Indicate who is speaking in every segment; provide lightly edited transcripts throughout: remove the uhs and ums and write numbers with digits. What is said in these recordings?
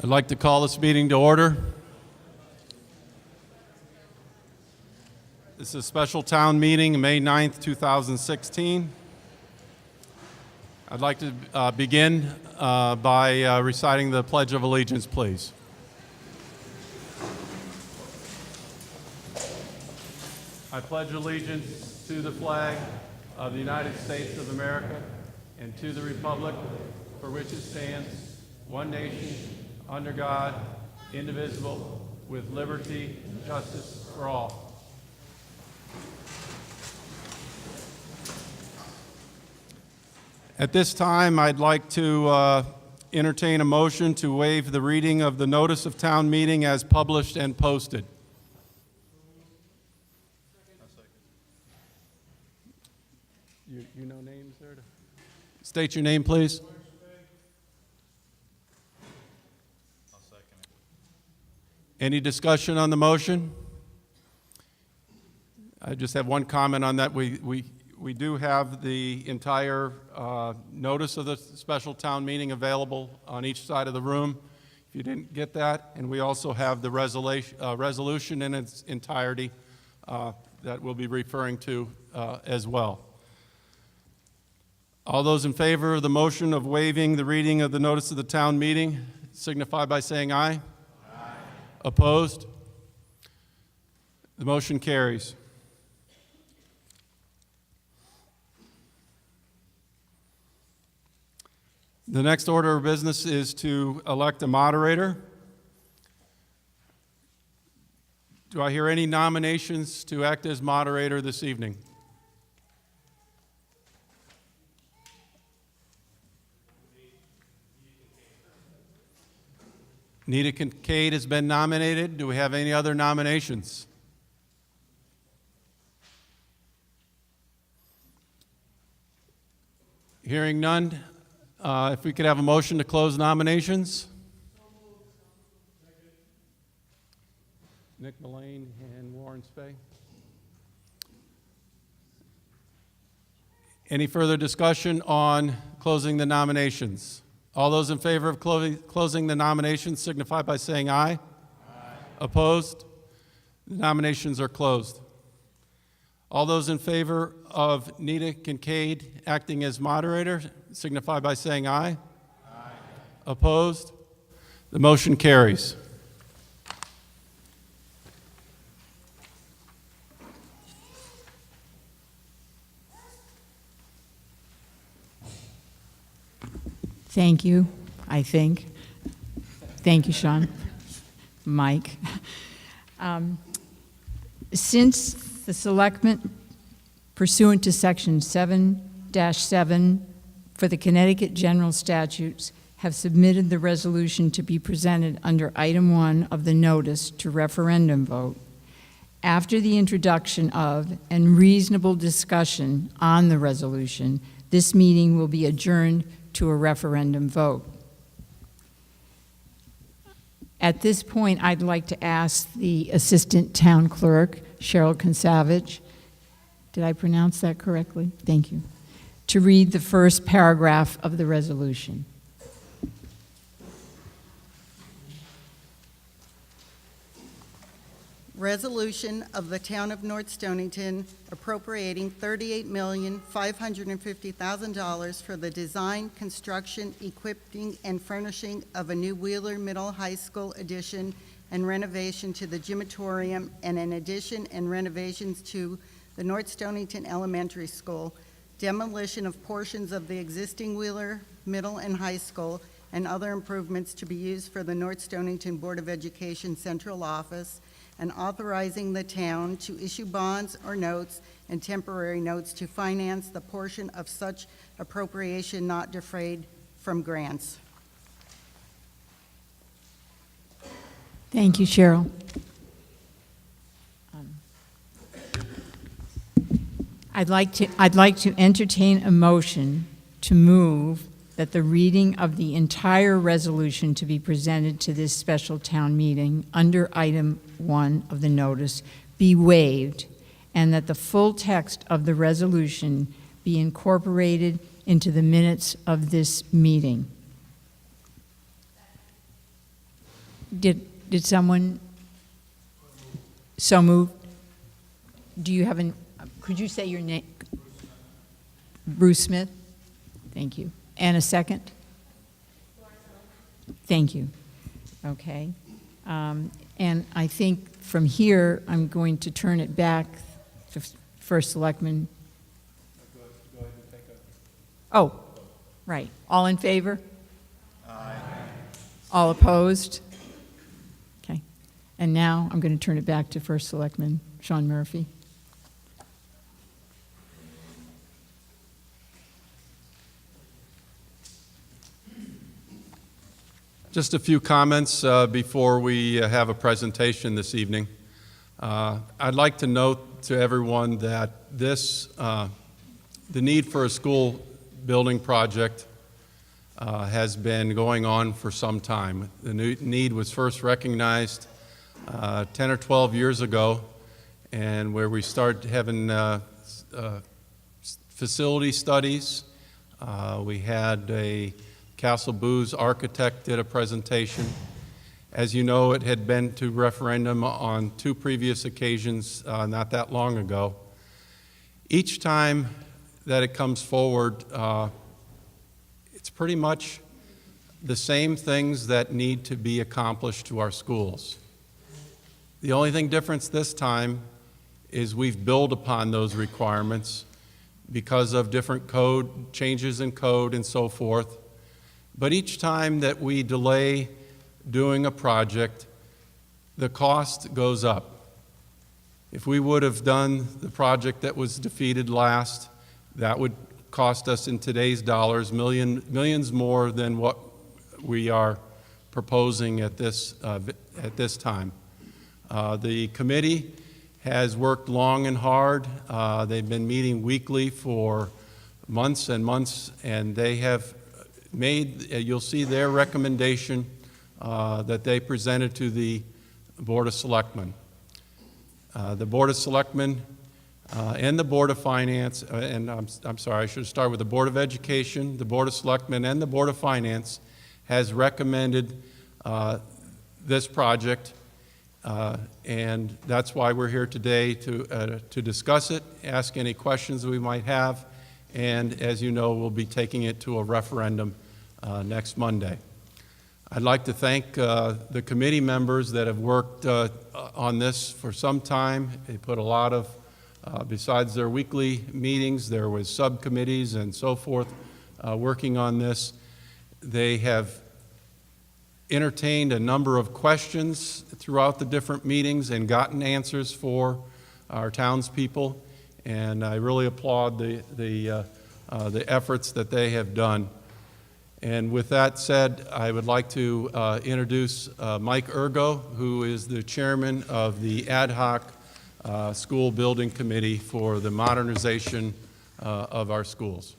Speaker 1: I'd like to call this meeting to order. This is a special town meeting, May 9th, 2016. I'd like to begin by reciting the Pledge of Allegiance, please. I pledge allegiance to the flag of the United States of America and to the republic for which it stands, one nation, under God, indivisible, with liberty and justice for all. At this time, I'd like to entertain a motion to waive the reading of the notice of town meeting as published and posted. You know names there? State your name, please.
Speaker 2: I'll second it.
Speaker 1: Any discussion on the motion? I just have one comment on that. We do have the entire notice of the special town meeting available on each side of the room, if you didn't get that. And we also have the resolution in its entirety that we'll be referring to as well. All those in favor of the motion of waiving the reading of the notice of the town meeting signify by saying aye. Aye. Opposed? The motion carries. The next order of business is to elect a moderator. Do I hear any nominations to act as moderator this evening? Nita Kincaid has been nominated. Do we have any other nominations? Hearing none, if we could have a motion to close nominations. Nick Mullane and Warren Spey. Any further discussion on closing the nominations? All those in favor of closing the nominations signify by saying aye. Aye. Opposed? The nominations are closed. All those in favor of Nita Kincaid acting as moderator signify by saying aye. Aye. Opposed? The motion carries.
Speaker 3: Thank you, I think. Thank you, Sean. Mike. Since the selectmen, pursuant to Section 7-7 for the Connecticut General Statutes, have submitted the resolution to be presented under Item 1 of the notice to referendum vote, after the introduction of and reasonable discussion on the resolution, this meeting will be adjourned to a referendum vote. At this point, I'd like to ask the Assistant Town Clerk, Cheryl Consavage, did I pronounce that correctly? Thank you, to read the first paragraph of the resolution.
Speaker 4: Resolution of the Town of North Stonington appropriating $38,550,000 for the design, construction, equipping, and furnishing of a new Wheeler Middle High School addition and renovation to the gymatorium, and an addition and renovations to the North Stonington Elementary School, demolition of portions of the existing Wheeler Middle and High School, and other improvements to be used for the North Stonington Board of Education Central Office, and authorizing the town to issue bonds or notes and temporary notes to finance the portion of such appropriation not defrayed from grants.
Speaker 3: Thank you, Cheryl. I'd like to entertain a motion to move that the reading of the entire resolution to be presented to this special town meeting under Item 1 of the notice be waived, and that the full text of the resolution be incorporated into the minutes of this meeting. Did someone so move? Do you have could you say your name? Bruce Smith? Thank you. And a second? Thank you. Okay. And I think from here, I'm going to turn it back to First Selectman. Oh, right. All in favor? Aye. All opposed? Okay. And now I'm going to turn it back to First Selectman Sean Murphy.
Speaker 1: Just a few comments before we have a presentation this evening. I'd like to note to everyone that the need for a school building project has been going on for some time. The need was first recognized 10 or 12 years ago, and where we started having facility studies. We had a Castle Booze architect did a presentation. As you know, it had been to referendum on 2 previous occasions not that long ago. Each time that it comes forward, it's pretty much the same things that need to be accomplished to our schools. The only thing different this time is we've built upon those requirements because of different code, changes in code and so forth. But each time that we delay doing a project, the cost goes up. If we would have done the project that was defeated last, that would cost us in today's dollars millions more than what we are proposing at this time. The committee has worked long and hard. They've been meeting weekly for months and months, and they have made, you'll see their recommendation that they presented to the Board of Selectmen. The Board of Selectmen and the Board of Finance, and I'm sorry, I should start with the Board of Education, the Board of Selectmen, and the Board of Finance has recommended this project, and that's why we're here today to discuss it, ask any questions we might have, and as you know, we'll be taking it to a referendum next Monday. I'd like to thank the committee members that have worked on this for some time. They put a lot of, besides their weekly meetings, there was subcommittees and so forth working on this. They have entertained a number of questions throughout the different meetings and gotten answers for our townspeople, and I really applaud the efforts that they have done. And with that said, I would like to introduce Mike Urgo, who is the chairman of the ad hoc school building committee for the modernization of our schools.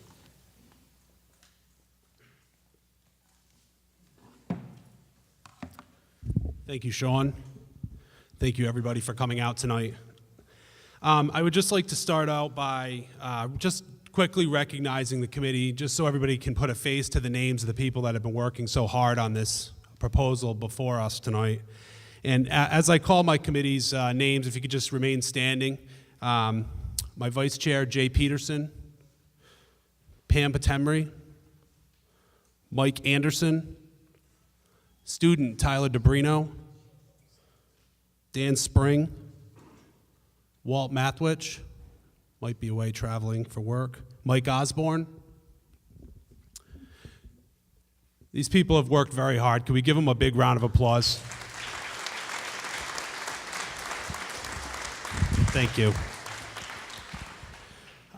Speaker 5: Thank you, Sean. Thank you, everybody, for coming out tonight. I would just like to start out by just quickly recognizing the committee, just so everybody can put a face to the names of the people that have been working so hard on this proposal before us tonight. And as I call my committee's names, if you could just remain standing. My Vice Chair, Jay Peterson, Pam Patemry, Mike Anderson, Student Tyler DeBrino, Dan Spring, Walt Mathwich, might be away traveling for work, Mike Osborne. These people have worked very hard. Can we give them a big round of applause? Thank you.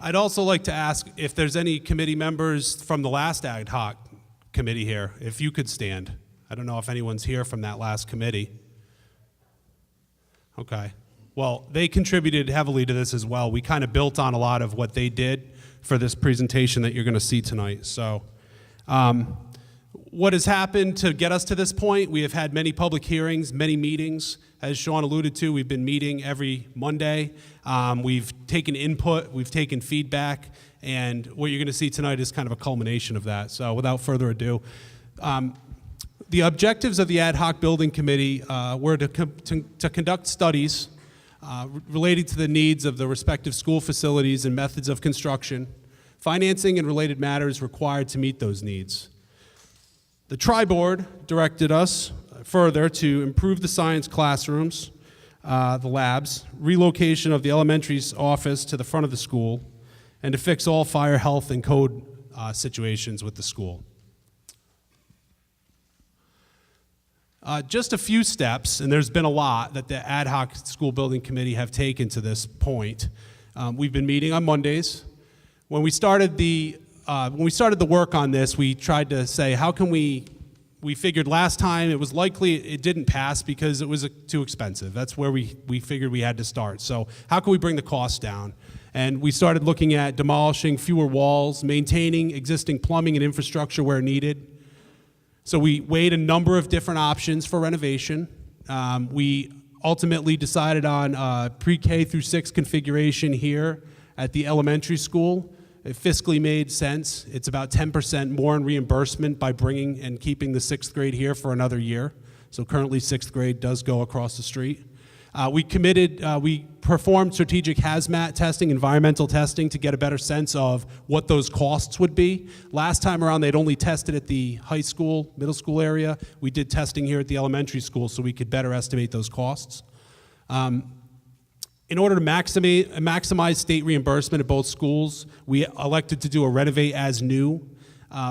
Speaker 5: I'd also like to ask if there's any committee members from the last ad hoc committee here, if you could stand. I don't know if anyone's here from that last committee. Okay. Well, they contributed heavily to this as well. We kind of built on a lot of what they did for this presentation that you're going to see tonight. So what has happened to get us to this point? We have had many public hearings, many meetings. As Sean alluded to, we've been meeting every Monday. We've taken input, we've taken feedback, and what you're going to see tonight is kind of a culmination of that. So without further ado, The objectives of the ad hoc building committee were to conduct studies relating to the needs of the respective school facilities and methods of construction, financing and related matters required to meet those needs. The tri-board directed us further to improve the science classrooms, the labs, relocation of the elementary's office to the front of the school, and to fix all fire, health, and code situations with the school. Just a few steps, and there's been a lot that the ad hoc school building committee have taken to this point. We've been meeting on Mondays. When we started the work on this, we tried to say, how can we figured last time it was likely it didn't pass because it was too expensive. That's where we figured we had to start. So how can we bring the cost down? And we started looking at demolishing fewer walls, maintaining existing plumbing and infrastructure where needed. So we weighed a number of different options for renovation. We ultimately decided on pre-K through 6 configuration here at the elementary school. It fiscally made sense. It's about 10% more in reimbursement by bringing and keeping the 6th grade here for another year. So currently 6th grade does go across the street. We performed strategic hazmat testing, environmental testing, to get a better sense of what those costs would be. Last time around, they'd only tested at the high school, middle school area. We did testing here at the elementary school so we could better estimate those costs. In order to maximize state reimbursement at both schools, we elected to do a renovate as new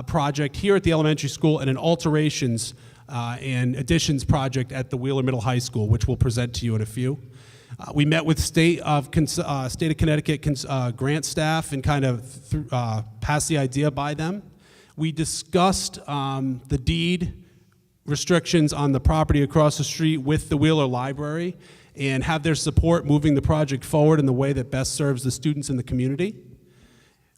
Speaker 5: project here at the elementary school and an alterations and additions project at the Wheeler Middle High School, which we'll present to you in a few. We met with State of Connecticut grant staff and kind of passed the idea by them. We discussed the deed restrictions on the property across the street with the Wheeler Library and have their support moving the project forward in the way that best serves the students in the community.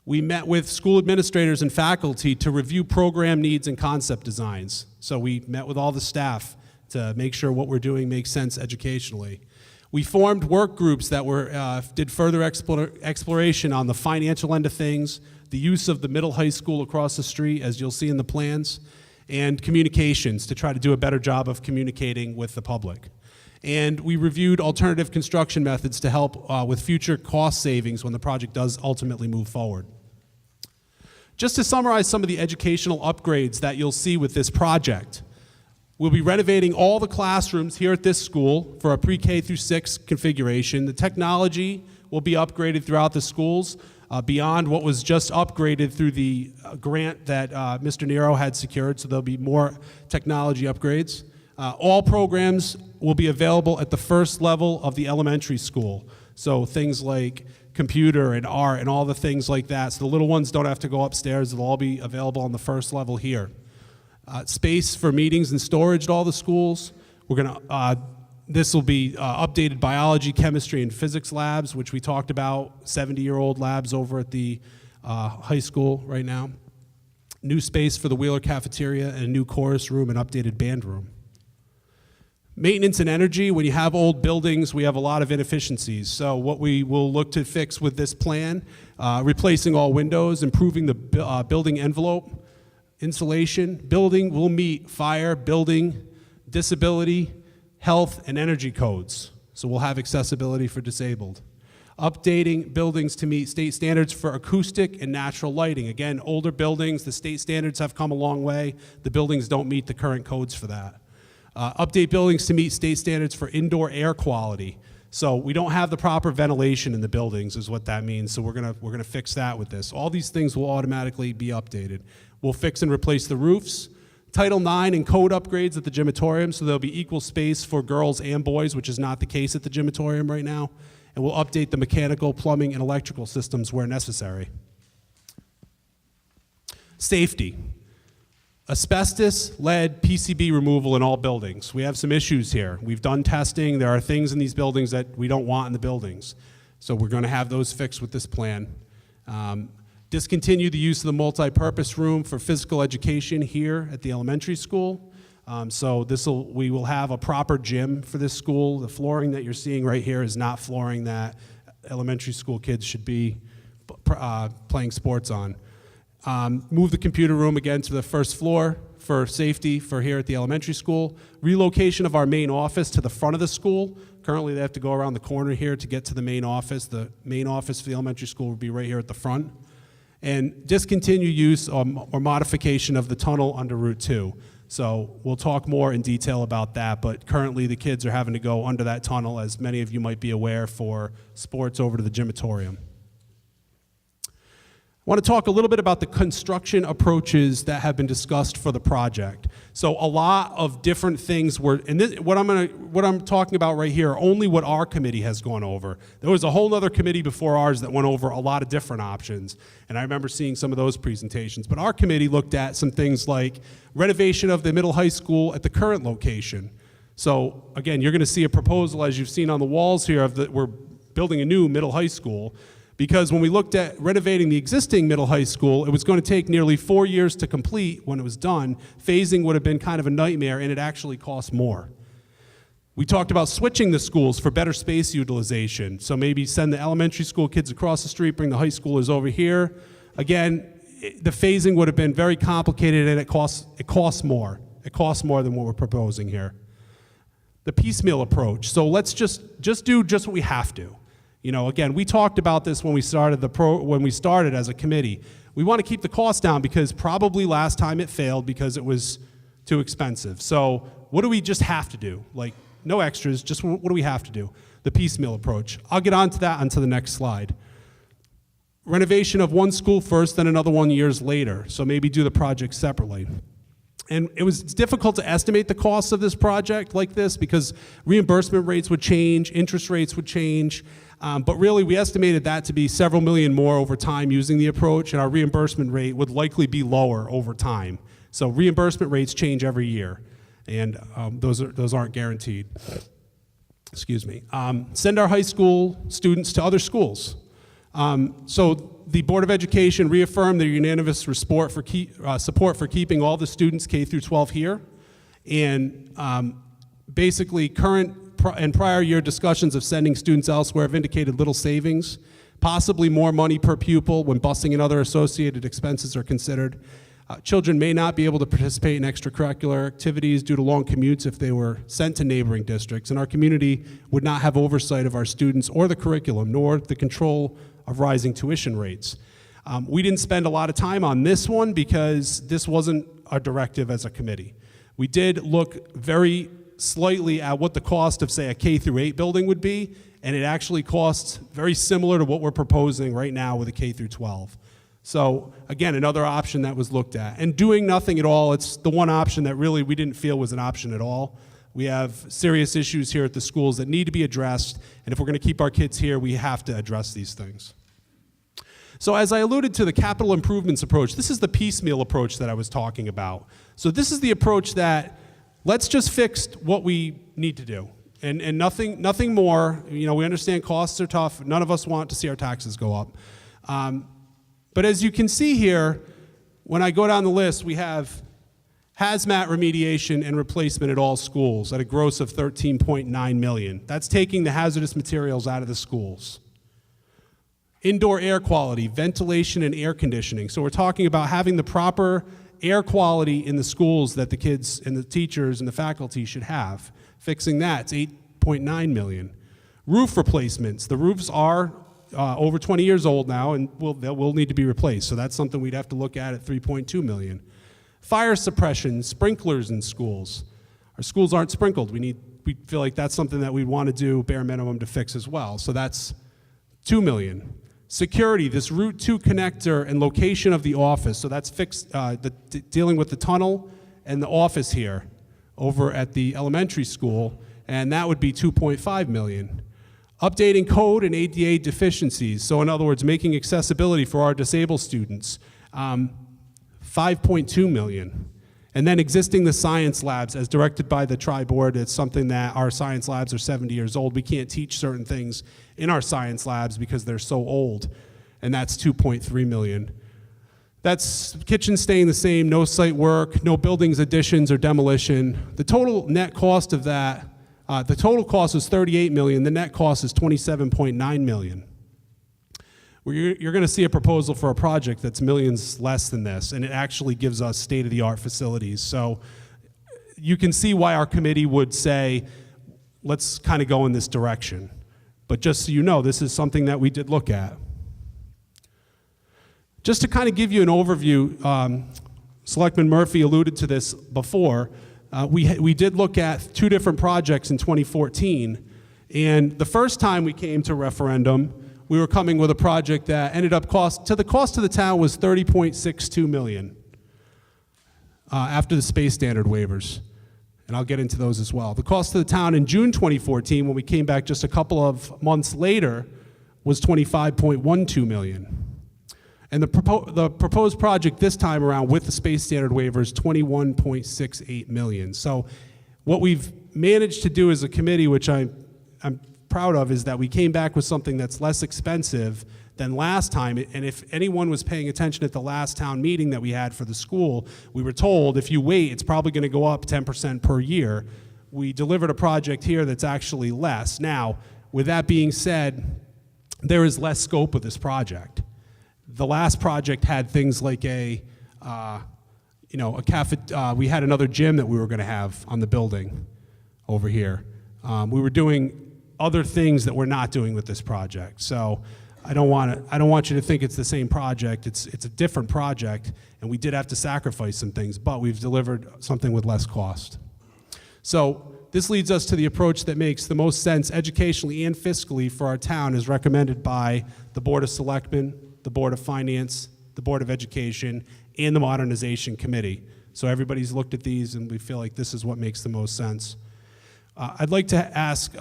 Speaker 5: We met with school administrators and faculty to review program needs and concept designs. So we met with all the staff to make sure what we're doing makes sense educationally. We formed work groups that did further exploration on the financial end of things, the use of the middle high school across the street, as you'll see in the plans, and communications to try to do a better job of communicating with the public. And we reviewed alternative construction methods to help with future cost savings when the project does ultimately move forward. Just to summarize some of the educational upgrades that you'll see with this project, we'll be renovating all the classrooms here at this school for a pre-K through 6 configuration. The technology will be upgraded throughout the schools beyond what was just upgraded through the grant that Mr. Nero had secured, so there'll be more technology upgrades. All programs will be available at the first level of the elementary school. So things like computer and art and all the things like that. So the little ones don't have to go upstairs. They'll all be available on the first level here. Space for meetings and storage at all the schools. This will be updated biology, chemistry, and physics labs, which we talked about, 70-year-old labs over at the high school right now. New space for the Wheeler cafeteria and a new chorus room and updated band room. Maintenance and energy, when you have old buildings, we have a lot of inefficiencies. So what we will look to fix with this plan, replacing all windows, improving the building envelope, insulation. Building will meet fire, building, disability, health, and energy codes. So we'll have accessibility for disabled. Updating buildings to meet state standards for acoustic and natural lighting. Again, older buildings, the state standards have come a long way. The buildings don't meet the current codes for that. Update buildings to meet state standards for indoor air quality. So we don't have the proper ventilation in the buildings is what that means. So we're gonna fix that with this. All these things will automatically be updated. We'll fix and replace the roofs. Title IX and code upgrades at the gymatorium, so there'll be equal space for girls and boys, which is not the case at the gymatorium right now. And we'll update the mechanical, plumbing, and electrical systems where necessary. Safety. Asbestos, lead, PCB removal in all buildings. We have some issues here. We've done testing. There are things in these buildings that we don't want in the buildings. So we're going to have those fixed with this plan. Discontinue the use of the multi-purpose room for physical education here at the elementary school. We will have a proper gym for this school. The flooring that you're seeing right here is not flooring that elementary school kids should be playing sports on. Move the computer room again to the first floor for safety for here at the elementary school, relocation of our main office to the front of the school. Currently, they have to go around the corner here to get to the main office. The main office for the elementary school will be right here at the front. And discontinue use or modification of the tunnel under Route 2. So we'll talk more in detail about that, but currently the kids are having to go under that tunnel, as many of you might be aware, for sports over to the gymatorium. I want to talk a little bit about the construction approaches that have been discussed for the project. So a lot of different things were, and this, what I'm talking about right here are only what our committee has gone over. There was a whole other committee before ours that went over a lot of different options, and I remember seeing some of those presentations. But our committee looked at some things like renovation of the middle high school at the current location. So again, you're going to see a proposal, as you've seen on the walls here, of that we're building a new middle high school. Because when we looked at renovating the existing middle high school, it was going to take nearly 4 years to complete when it was done. Phasing would have been kind of a nightmare, and it actually cost more. We talked about switching the schools for better space utilization. So maybe send the elementary school kids across the street, bring the high schoolers over here. Again, the phasing would have been very complicated, and it costs more. It costs more than what we're proposing here. The piecemeal approach. So let's just do just what we have to. You know, again, we talked about this when we started as a committee. We want to keep the cost down because probably last time it failed because it was too expensive. So what do we just have to do? Like, no extras, just what do we have to do? The piecemeal approach. I'll get onto that onto the next slide. Renovation of one school first, then another one years later. So maybe do the project separately. And it's difficult to estimate the costs of this project like this because reimbursement rates would change, interest rates would change. But really, we estimated that to be several million more over time using the approach, and our reimbursement rate would likely be lower over time. So reimbursement rates change every year, and those aren't guaranteed. Excuse me. Send our high school students to other schools. So the Board of Education reaffirmed their unanimous support for keeping all the students K through 12 here, and basically current and prior year discussions of sending students elsewhere have indicated little savings, possibly more money per pupil when busing and other associated expenses are considered. Children may not be able to participate in extracurricular activities due to long commutes if they were sent to neighboring districts, and our community would not have oversight of our students or the curriculum, nor the control of rising tuition rates. We didn't spend a lot of time on this one because this wasn't a directive as a committee. We did look very slightly at what the cost of, say, a K through 8 building would be, and it actually costs very similar to what we're proposing right now with a K through 12. So again, another option that was looked at. And doing nothing at all, it's the one option that really we didn't feel was an option at all. We have serious issues here at the schools that need to be addressed, and if we're going to keep our kids here, we have to address these things. So as I alluded to the capital improvements approach, this is the piecemeal approach that I was talking about. So this is the approach that let's just fix what we need to do, and nothing more. You know, we understand costs are tough. None of us want to see our taxes go up. But as you can see here, when I go down the list, we have hazmat remediation and replacement at all schools at a gross of $13.9 million. That's taking the hazardous materials out of the schools. Indoor air quality, ventilation, and air conditioning. So we're talking about having the proper air quality in the schools that the kids and the teachers and the faculty should have. Fixing that, it's $8.9 million. Roof replacements. The roofs are over 20 years old now, and they will need to be replaced. So that's something we'd have to look at $3.2 million. Fire suppression, sprinklers in schools. Our schools aren't sprinkled. We feel like that's something that we'd want to do bare minimum to fix as well. So that's $2 million. Security, this Route 2 connector and location of the office. So that's fixed, dealing with the tunnel and the office here over at the elementary school, and that would be $2.5 million. Updating code and ADA deficiencies. So in other words, making accessibility for our disabled students. $5.2 million. And then existing the science labs as directed by the tri-board. It's something that our science labs are 70 years old. We can't teach certain things in our science labs because they're so old, and that's $2.3 million. That's kitchen staying the same, no site work, no buildings additions or demolition. The total net cost of that, the total cost is $38 million. The net cost is $27.9 million. You're going to see a proposal for a project that's millions less than this, and it actually gives us state-of-the-art facilities. So you can see why our committee would say, let's kind of go in this direction. But just so you know, this is something that we did look at. Just to kind of give you an overview, Selectman Murphy alluded to this before. We did look at 2 different projects in 2014, and the first time we came to referendum, we were coming with a project that ended up cost to the town was $30.62 million after the space standard waivers, and I'll get into those as well. The cost to the town in June 2014, when we came back just a couple of months later, was $25.12 million. And the proposed project this time around with the space standard waivers, $21.68 million. So what we've managed to do as a committee, which I'm proud of, is that we came back with something that's less expensive than last time. And if anyone was paying attention at the last town meeting that we had for the school, we were told if you wait, it's probably going to go up 10% per year. We delivered a project here that's actually less. Now, with that being said, there is less scope with this project. The last project had things like we had another gym that we were going to have on the building over here. We were doing other things that we're not doing with this project. So I don't want you to think it's the same project. It's a different project, and we did have to sacrifice some things, but we've delivered something with less cost. So this leads us to the approach that makes the most sense educationally and fiscally for our town, as recommended by the Board of Selectmen, the Board of Finance, the Board of Education, and the Modernization Committee. So everybody's looked at these, and we feel like this is what makes the most sense. I'd like to ask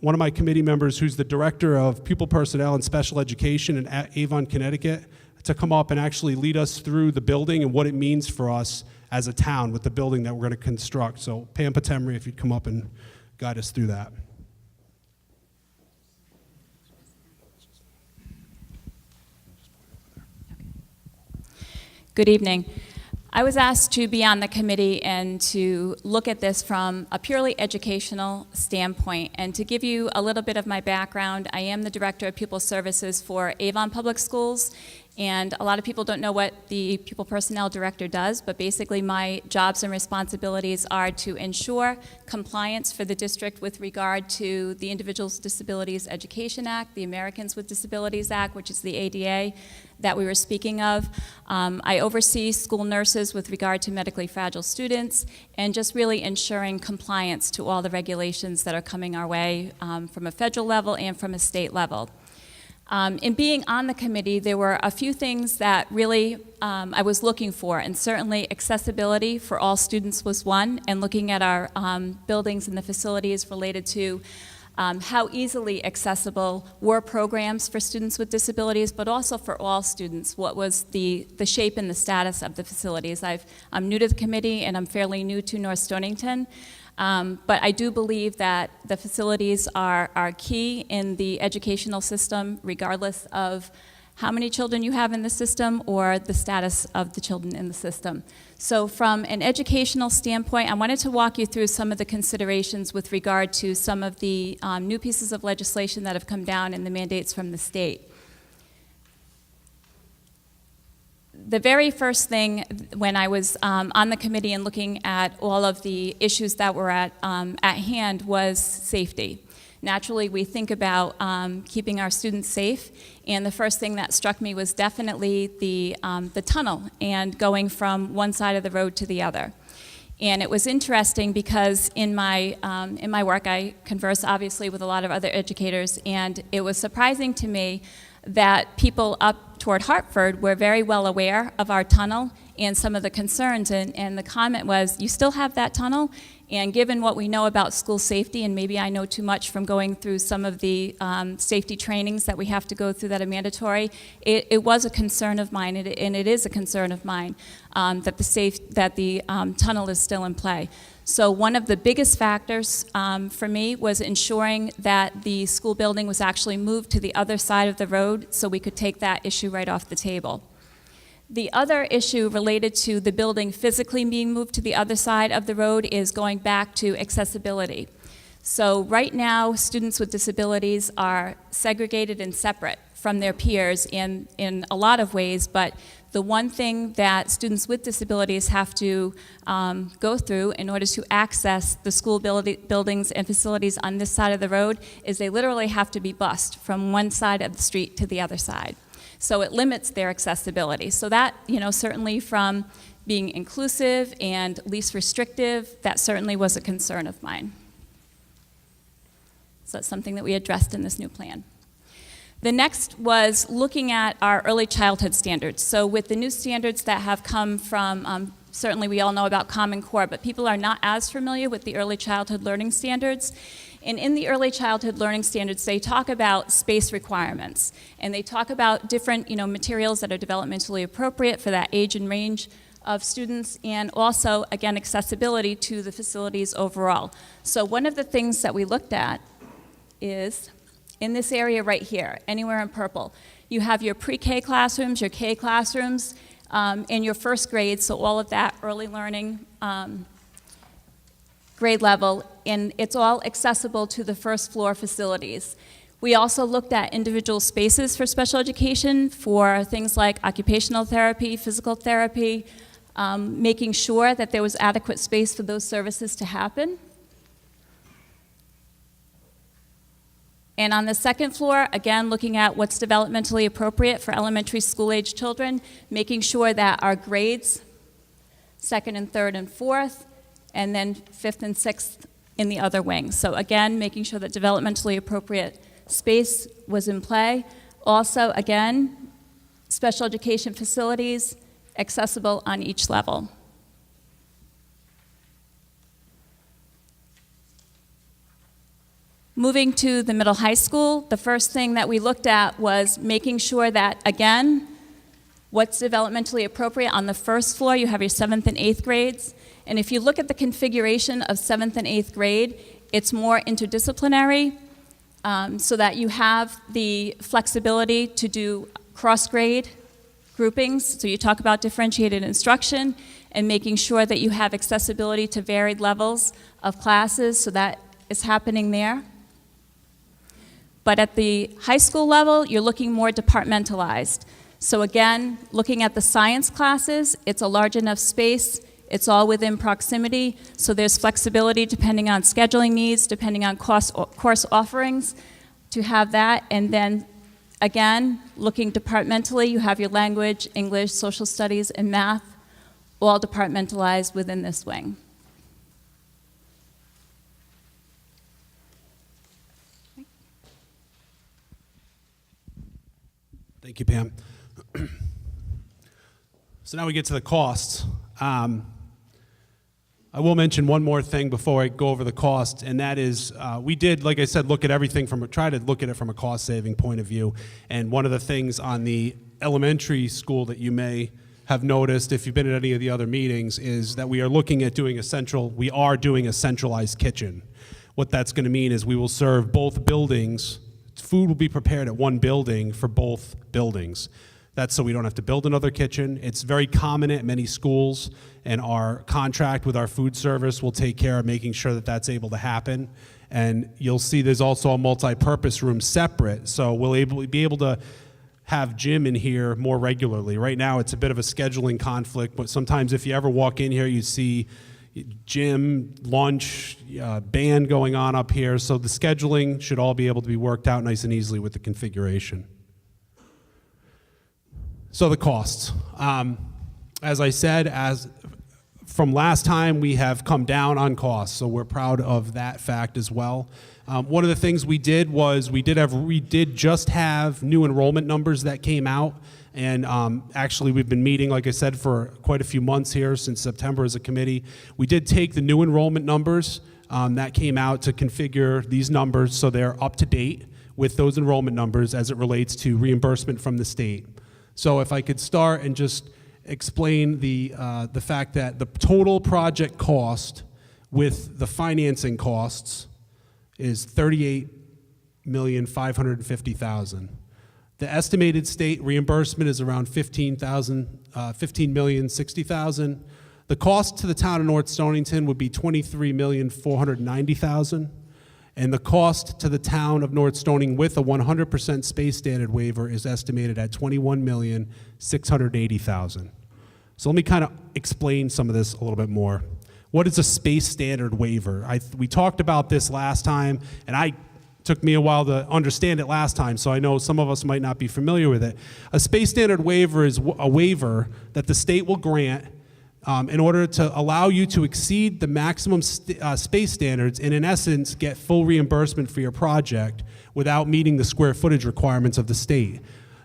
Speaker 5: one of my committee members, who's the Director of Pupil Personnel and Special Education in Avon, Connecticut, to come up and actually lead us through the building and what it means for us as a town with the building that we're going to construct. So Pam Patemry, if you'd come up and guide us through that.
Speaker 6: Good evening. I was asked to be on the committee and to look at this from a purely educational standpoint. And to give you a little bit of my background, I am the Director of Pupil Services for Avon Public Schools. And a lot of people don't know what the Pupil Personnel Director does, but basically my jobs and responsibilities are to ensure compliance for the district with regard to the Individuals with Disabilities Education Act, the Americans with Disabilities Act, which is the ADA that we were speaking of. I oversee school nurses with regard to medically fragile students, and just really ensuring compliance to all the regulations that are coming our way from a federal level and from a state level. In being on the committee, there were a few things that really I was looking for, and certainly accessibility for all students was one, and looking at our buildings and the facilities related to how easily accessible were programs for students with disabilities, but also for all students. What was the shape and the status of the facilities? I'm new to the committee, and I'm fairly new to North Stonington. But I do believe that the facilities are key in the educational system, regardless of how many children you have in the system or the status of the children in the system. So from an educational standpoint, I wanted to walk you through some of the considerations with regard to some of the new pieces of legislation that have come down and the mandates from the state. The very first thing when I was on the committee and looking at all of the issues that were at hand was safety. Naturally, we think about keeping our students safe, and the first thing that struck me was definitely the tunnel and going from one side of the road to the other. And it was interesting because in my work, I converse obviously with a lot of other educators, and it was surprising to me that people up toward Hartford were very well aware of our tunnel and some of the concerns, and the comment was, you still have that tunnel? And given what we know about school safety, and maybe I know too much from going through some of the safety trainings that we have to go through that are mandatory, it was a concern of mine, and it is a concern of mine that the tunnel is still in play. So one of the biggest factors for me was ensuring that the school building was actually moved to the other side of the road so we could take that issue right off the table. The other issue related to the building physically being moved to the other side of the road is going back to accessibility. So right now, students with disabilities are segregated and separate from their peers in a lot of ways, but the one thing that students with disabilities have to go through in order to access the school buildings and facilities on this side of the road is they literally have to be bused from one side of the street to the other side. So it limits their accessibility. So that, certainly from being inclusive and least restrictive, that certainly was a concern of mine. So that's something that we addressed in this new plan. The next was looking at our early childhood standards. So with the new standards that have come from, certainly we all know about Common Core, but people are not as familiar with the early childhood learning standards. And in the early childhood learning standards, they talk about space requirements. And they talk about different materials that are developmentally appropriate for that age and range of students, and also, again, accessibility to the facilities overall. So one of the things that we looked at is in this area right here, anywhere in purple. You have your pre-K classrooms, your K classrooms, and your first grade, so all of that early learning grade level, and it's all accessible to the first floor facilities. We also looked at individual spaces for special education for things like occupational therapy, physical therapy, making sure that there was adequate space for those services to happen. And on the second floor, again, looking at what's developmentally appropriate for elementary school-age children, making sure that our grades, second and third and fourth, and then fifth and sixth in the other wing. So again, making sure that developmentally appropriate space was in play. Also, again, special education facilities accessible on each level. Moving to the middle high school, the first thing that we looked at was making sure that, again, what's developmentally appropriate on the first floor, you have your 7th and 8th grades. And if you look at the configuration of 7th and 8th grade, it's more interdisciplinary, so that you have the flexibility to do cross-grade groupings. So you talk about differentiated instruction and making sure that you have accessibility to varied levels of classes, so that is happening there. But at the high school level, you're looking more departmentalized. So again, looking at the science classes, it's a large enough space, it's all within proximity, so there's flexibility depending on scheduling needs, depending on course offerings to have that. And then again, looking departmentally, you have your language, English, social studies, and math, all departmentalized within this wing.
Speaker 5: Thank you, Pam. So now we get to the costs. I will mention one more thing before I go over the costs, and that is we did, like I said, try to look at it from a cost-saving point of view. And one of the things on the elementary school that you may have noticed, if you've been at any of the other meetings, is that we are looking at doing a centralized kitchen. What that's going to mean is we will serve both buildings. Food will be prepared at one building for both buildings. That's so we don't have to build another kitchen. It's very common at many schools, and our contract with our food service will take care of making sure that that's able to happen. And you'll see there's also a multi-purpose room separate, so we'll be able to have Jim in here more regularly. Right now, it's a bit of a scheduling conflict, but sometimes if you ever walk in here, you see gym, lunch, band going on up here, so the scheduling should all be able to be worked out nice and easily with the configuration. So the costs. As I said, from last time, we have come down on costs, so we're proud of that fact as well. One of the things we did was we did just have new enrollment numbers that came out. And actually, we've been meeting, like I said, for quite a few months here, since September as a committee. We did take the new enrollment numbers that came out to configure these numbers so they're up to date with those enrollment numbers as it relates to reimbursement from the state. So if I could start and just explain the fact that the total project cost with the financing costs is $38,550,000. The estimated state reimbursement is around $15,060,000. The cost to the town of North Stonington would be $23,490,000. And the cost to the town of North Stony with a 100% space standard waiver is estimated at $21,680,000. So let me kind of explain some of this a little bit more. What is a space standard waiver? We talked about this last time, and took me a while to understand it last time, so I know some of us might not be familiar with it. A space standard waiver is a waiver that the state will grant in order to allow you to exceed the maximum space standards and, in essence, get full reimbursement for your project without meeting the square footage requirements of the state.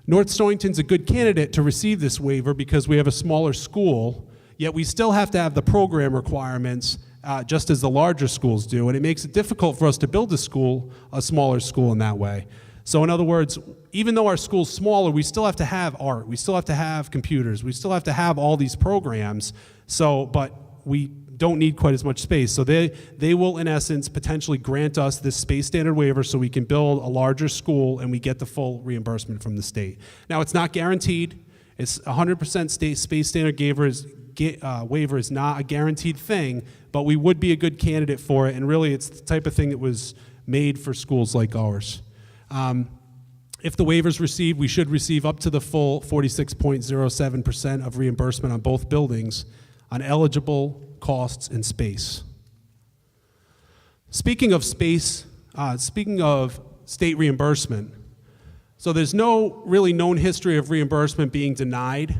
Speaker 5: North Stonington's a good candidate to receive this waiver because we have a smaller school, yet we still have to have the program requirements just as the larger schools do, and it makes it difficult for us to build a smaller school in that way. So in other words, even though our school's smaller, we still have to have art, we still have to have computers, we still have to have all these programs, but we don't need quite as much space. So they will, in essence, potentially grant us this space standard waiver so we can build a larger school and we get the full reimbursement from the state. Now, it's not guaranteed. It's 100% state space standard waiver is not a guaranteed thing, but we would be a good candidate for it, and really it's the type of thing that was made for schools like ours. If the waiver's received, we should receive up to the full 46.07% of reimbursement on both buildings on eligible costs and space. Speaking of space, speaking of state reimbursement, so there's no really known history of reimbursement being denied.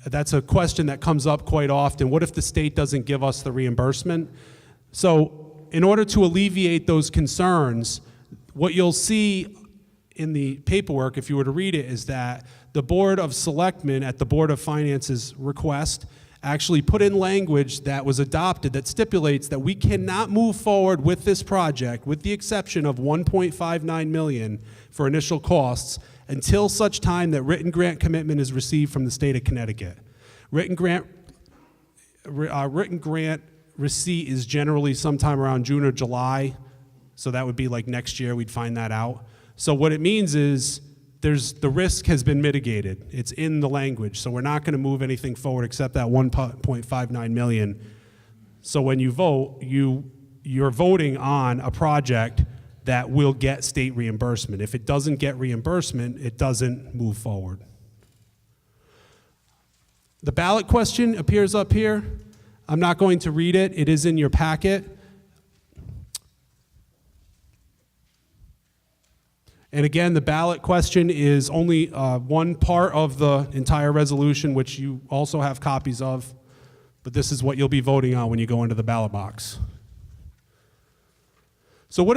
Speaker 5: That's a question that comes up quite often. What if the state doesn't give us the reimbursement? So in order to alleviate those concerns, what you'll see in the paperwork, if you were to read it, is that the Board of Selectmen at the Board of Finance's request actually put in language that was adopted that stipulates that we cannot move forward with this project with the exception of $1.59 million for initial costs until such time that written grant commitment is received from the state of Connecticut. Written grant receipt is generally sometime around June or July, so that would be like next year we'd find that out. So what it means is the risk has been mitigated. It's in the language, so we're not going to move anything forward except that $1.59 million. So when you vote, you're voting on a project that will get state reimbursement. If it doesn't get reimbursement, it doesn't move forward. The ballot question appears up here. I'm not going to read it. It is in your packet. And again, the ballot question is only one part of the entire resolution, which you also have copies of, but this is what you'll be voting on when you go into the ballot box. So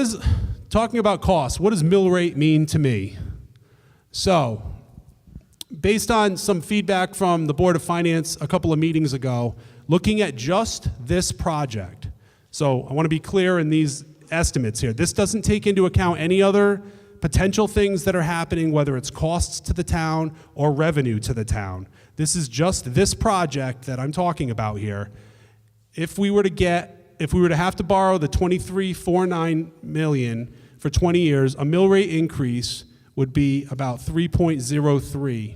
Speaker 5: talking about costs, what does mill rate mean to me? So, based on some feedback from the Board of Finance a couple of meetings ago, looking at just this project, so I want to be clear in these estimates here, this doesn't take into account any other potential things that are happening, whether it's costs to the town or revenue to the town. This is just this project that I'm talking about here. If we were to have to borrow the $23.49 million for 20 years, a mill rate increase would be about 3.03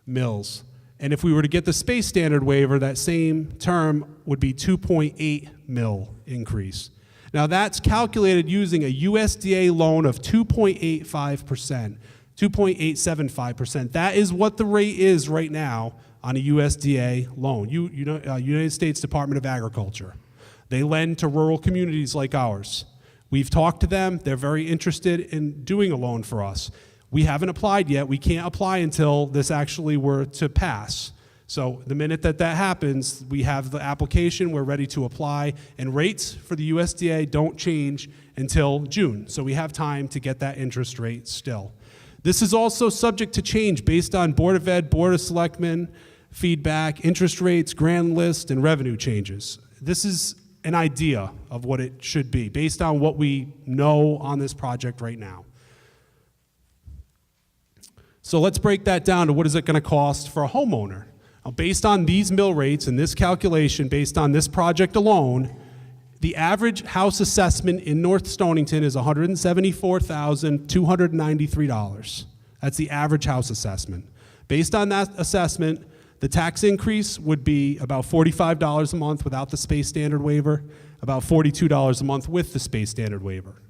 Speaker 5: mils. And if we were to get the space standard waiver, that same term would be 2.8 mil increase. Now that's calculated using a USDA loan of 2.85%, 2.875%. That is what the rate is right now on a USDA loan, United States Department of Agriculture. They lend to rural communities like ours. We've talked to them. They're very interested in doing a loan for us. We haven't applied yet. We can't apply until this actually were to pass. So the minute that happens, we have the application, we're ready to apply, and rates for the USDA don't change until June. So we have time to get that interest rate still. This is also subject to change based on Board of Ed, Board of Selectmen feedback, interest rates, grand list, and revenue changes. This is an idea of what it should be based on what we know on this project right now. So let's break that down to what is it going to cost for a homeowner. Now, based on these mill rates and this calculation, based on this project alone, the average house assessment in North Stonington is $174,293. That's the average house assessment. Based on that assessment, The tax increase would be about $45 a month without the space standard waiver, about $42 a month with the space standard waiver.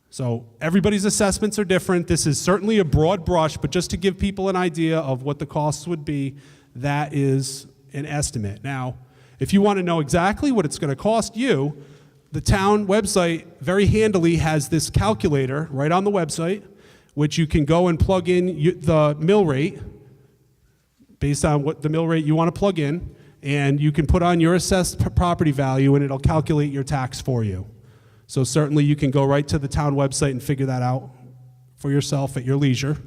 Speaker 5: So everybody's assessments are different. This is certainly a broad brush, but just to give people an idea of what the costs would be, that is an estimate. Now, if you want to know exactly what it's going to cost you, the town website very handily has this calculator right on the website, which you can go and plug in the mill rate based on what the mill rate you want to plug in, and you can put on your assessed property value and it'll calculate your tax for you. So certainly you can go right to the town website and figure that out for yourself at your leisure.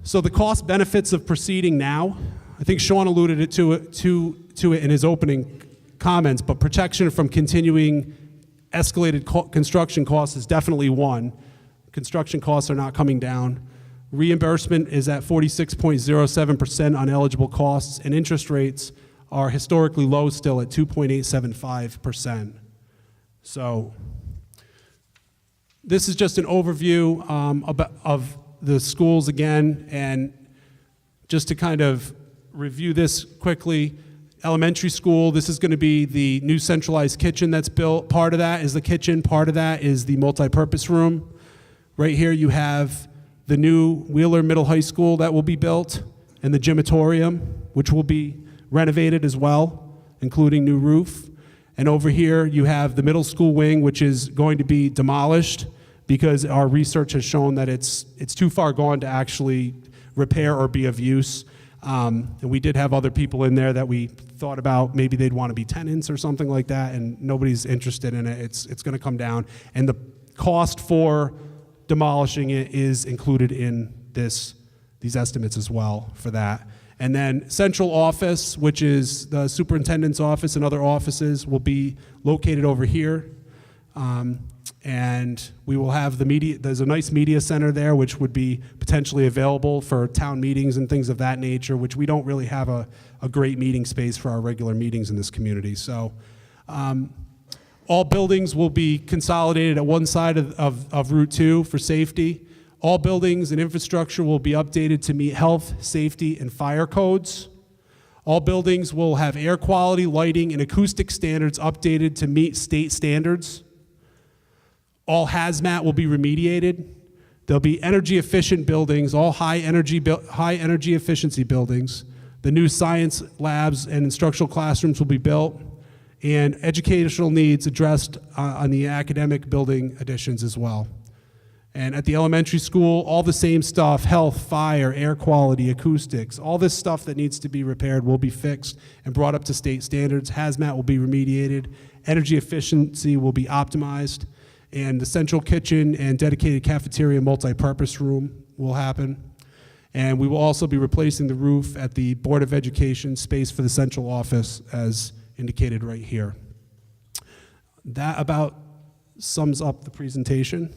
Speaker 5: So the cost benefits of proceeding now, I think Sean alluded to it in his opening comments, but protection from continuing escalated construction costs is definitely one. Construction costs are not coming down. Reimbursement is at 46.07% on eligible costs, and interest rates are historically low still at 2.875%. So this is just an overview of the schools again, and just to kind of review this quickly, elementary school, this is going to be the new centralized kitchen that's built. Part of that is the kitchen, part of that is the multi-purpose room. Right here you have the new Wheeler Middle High School that will be built, and the gymatorium, which will be renovated as well, including new roof. And over here you have the middle school wing, which is going to be demolished because our research has shown that it's too far gone to actually repair or be of use. And we did have other people in there that we thought about maybe they'd want to be tenants or something like that, and nobody's interested in it. It's going to come down, and the cost for demolishing it is included in these estimates as well for that. And then central office, which is the superintendent's office and other offices, will be located over here. And we will have the media, there's a nice media center there, which would be potentially available for town meetings and things of that nature, which we don't really have a great meeting space for our regular meetings in this community. So all buildings will be consolidated at one side of Route 2 for safety. All buildings and infrastructure will be updated to meet health, safety, and fire codes. All buildings will have air quality, lighting, and acoustic standards updated to meet state standards. All hazmat will be remediated. There'll be energy efficient buildings, all high energy efficiency buildings. The new science labs and instructional classrooms will be built, and educational needs addressed on the academic building additions as well. And at the elementary school, all the same stuff, health, fire, air quality, acoustics, all this stuff that needs to be repaired will be fixed and brought up to state standards. Hazmat will be remediated. Energy efficiency will be optimized. And the central kitchen and dedicated cafeteria multi-purpose room will happen. And we will also be replacing the roof at the Board of Education space for the central office as indicated right here. That about sums up the presentation.